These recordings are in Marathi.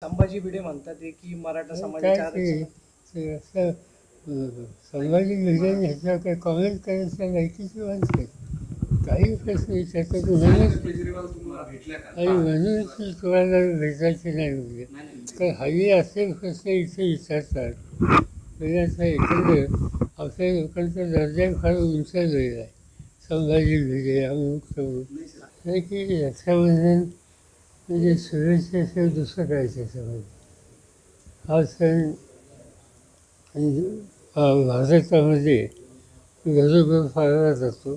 संभाजी भिडे म्हणतात की मराठा काय समाजाच्या ते ते असं संभाजी भिडे ह्याच्यावर काही कॉमेंट करायच्या लायकीची माणसं आहेत. काही प्रश्न विचारतात म्हणून की तुम्हाला भेटायचे नाही म्हणजे कारण हल्ली असे प्रश्न इथे विचारतात म्हणजे असं एकंदर आपल्या लोकांचा दर्जा फार उंच गेलेला आहे. संभाजी भिडे अमुक तमुक हे की रक्षाबंधन म्हणजे शुभेच्छेशिवाय दुसरं काय त्याच्यामध्ये हा सण भारतामध्ये घरोघर फाळला जातो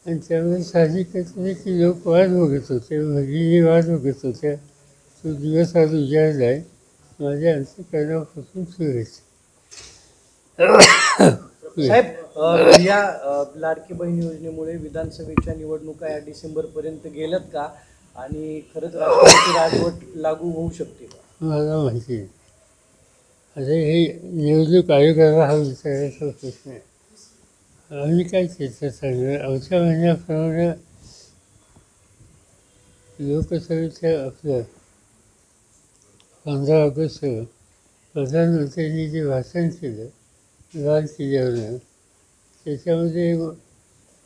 आणि त्यामुळे साहजिकच नाही की लोक वाट बघत होते भगिनी वाट बघत होत्या तो दिवस आज उजाडला आहे माझ्या अंतःकरणापासून शुभेच्छा. साहेब या लाडकी बहीण योजनेमुळे विधानसभेच्या निवडणुका या डिसेंबरपर्यंत गेल्यात का आणि खरंच राष्ट्रपती राजवट लागू होऊ शकते का? मला माहिती आहे. आता हे निवडणूक आयोगाला हा विचारायचा प्रश्न आहे. आम्ही काय चर्चा सांगणार आमच्या म्हणण्याप्रमाणे लोकसभेच्या आपलं 15 ऑगस्ट प्रधानमंत्र्यांनी जे भाषण केलं लाल किल्ल्यावर त्याच्यामध्ये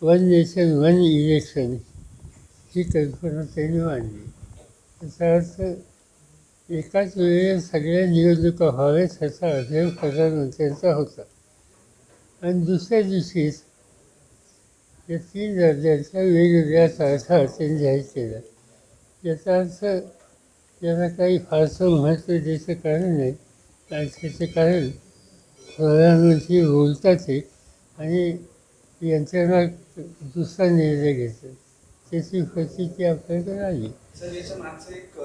वन नेशन वन इलेक्शन ही कल्पना त्यांनी मांडली. त्याचा अर्थ एकाच वेळेला सगळ्या निवडणुका व्हाव्यात ह्याचा आग्रह प्रधानमंत्र्यांचा होता आणि दुसऱ्या दिवशीच या 3 राज्यांच्या वेगवेगळ्या तारखा त्यांनी जाहीर केल्या. याचा अर्थ याला काही फारसं महत्त्व द्यायचं कारण नाही आणि त्याचं कारण प्रधानमंत्री बोलतात एक आणि यंत्रणा दुसरा निर्णय घेतात त्याची प्रचिती आपल्याकडे आली. सर याच्या मागचं एक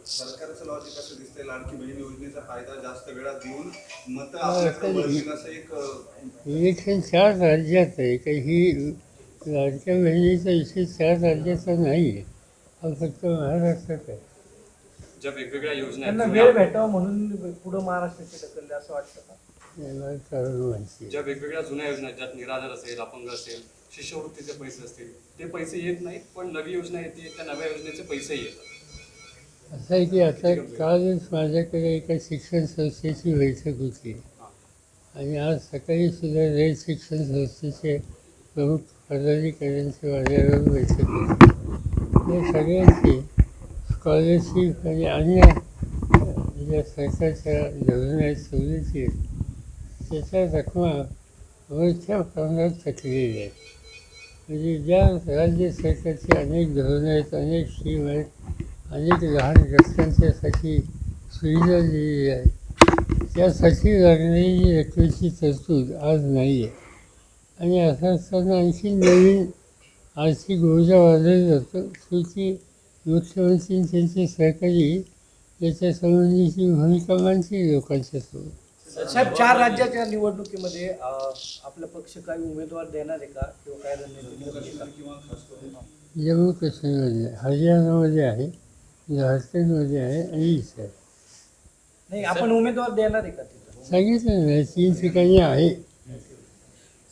सरकारचं लॉजिक असं दिसतंय लाडकी बहीण योजनेचा फायदा जास्त वेळात देऊन मतं आपल्याकडे वळतील असं एक इलेक्शन 4 राज्यात आहे काही ही लाडक्या बहिणीचा विषय 4 राज्याचा नाही आहे हा फक्त महाराष्ट्रात आहे. ज्या वेगवेगळ्या योजना त्यांना आहेत, वेळ भेटावा म्हणून पुढं महाराष्ट्राची ढकलले असं वाटतं का? याला कारण माहिती ज्या वेगवेगळ्या जुन्या योजना आहेत, ज्यात निराधार असेल, अपंग असेल, शिष्यवृत्तीचे पैसे असतील, ते पैसे येत नाहीत, पण नवी योजना येते त्या नव्या योजनेचे पैसे येतात. असं आहे की आता कालच माझ्याकडे एका शिक्षण संस्थेची बैठक होती आणि आज सकाळी सुद्धा रयत शिक्षण संस्थेचे प्रमुख पदाधिकाऱ्यांची माझ्यावर बैठक होती. या सगळ्यांची स्कॉलरशिप आणि अन्य ज्या सरकारच्या योजना आहेत सवलती आहेत त्याच्या रकमा मोठ्या प्रमाणात थकलेल्या आहेत. म्हणजे ज्या राज्य सरकारची अनेक धोरणं आहेत अनेक स्कीम आहेत अनेक लहान रस्त्यांच्यासाठी सुविधा दिलेली आहे त्यासाठी लागणारी रकमेची तरतूद आज नाही आहे आणि असं असताना आणखी नवीन आर्थिक ऊर्जा वाढवली जातं शेवटी मुख्यमंत्री त्यांची सहकारी याच्या संबंधीची भूमिका मांडते लोकांच्या सोबत. साहेब 4 राज्याच्या निवडणुकीमध्ये आपला पक्ष काही उमेदवार देणार आहे का किंवा काय रणनीती जम्मू काश्मीरमध्ये हरियाणामध्ये आहे झारखंडमध्ये आहे आणि इथे आहे. नाही आपण उमेदवार देणार आहे का तिथं? सांगितलं नाही 3 ठिकाणी आहे.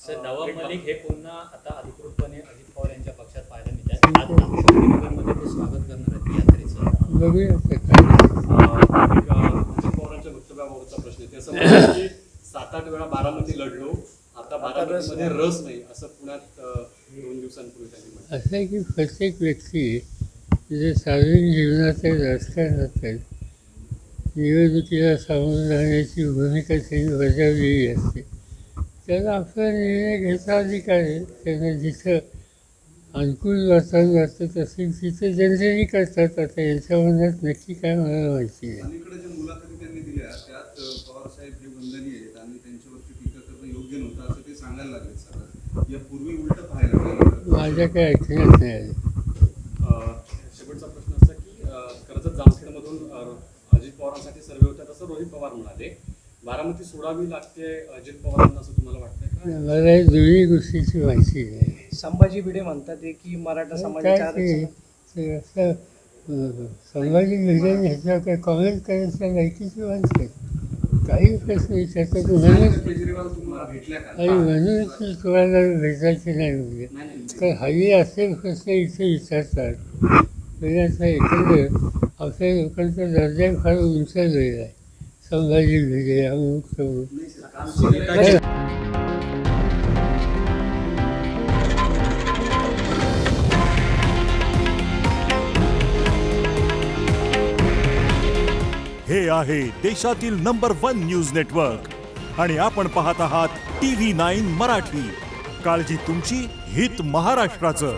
सर नवाब मलिक हे पुन्हा आता अधिकृतपणे अजित पवार यांच्या पक्षात पाहायला मिळतात. आज गांधीनगरमध्ये ते स्वागत करणार आहेत यात्रेचं. बघूया आता काय. अजित पवारांच्या वक्तव्याबाबतचा प्रश्न आहे. ते असं म्हणतात की 7-8 वेळा बारामती लढलो, आता बारामतीमध्ये रस नाही, असं पुण्यात 2 दिवसांपूर्वी त्यांनी म्हटलं. असं आहे की प्रत्येक व्यक्ती जे सार्वजनिक जीवनात आहेत राजकारणात आहेत निवडणुकीला सामोरं जाण्याची भूमिका त्यांनी बजावलेली असते त्याला आपला निर्णय घ्यायचा अधिकार आहे. त्यांना जिथं अनुकूल वातावरण वाटत असेल तिथं जनतेने करतात. आता यांच्या मनात नक्की काय मला माहिती आहे. अलीकडे ज्या मुलाखती त्यांनी दिल्या त्यात पवारसाहेब हे वंदनीय आहेत आणि त्यांच्यावरती टीका करणं योग्य नव्हतं असं ते सांगायला लागले. सर यापूर्वी उलट पाहायला मिळालं. माझ्या काही ऐकण्यात नाही आलं. शेवटचा प्रश्न असा की कर्जत जामखेडमधून अजित पवारांसाठी सर्वे होतात असं रोहित पवार म्हणाले. बारामती सोडावी लागते अजित पवारांना असं तुम्हाला वाटतंय का? मला हे दोन्ही गोष्टीची माहिती नाही. संभाजी भिडे म्हणतात की मराठा समाजाच्या ते असं संभाजी भिडे ह्याच्यावर काही कॉमेंट करायच्या लायकीची माणसं आहेत. काही प्रश्न विचारतात केजरीवाल तुम्हाला भेटल्या का? आणि म्हणून की तुम्हाला भेटायचे नाही म्हणजे कारण हल्ली असे प्रश्न इथे विचारतात म्हणजे असं एकंदर आपल्या लोकांचा दर्जा फार उंचावलेला आहे. संभाजी भिडे अमुक तमुक. हे आहे देशातील नंबर 1 न्यूज नेटवर्क आणि आपण पाहत आहात TV9 मराठी. काळजी तुमची, हित महाराष्ट्राचं.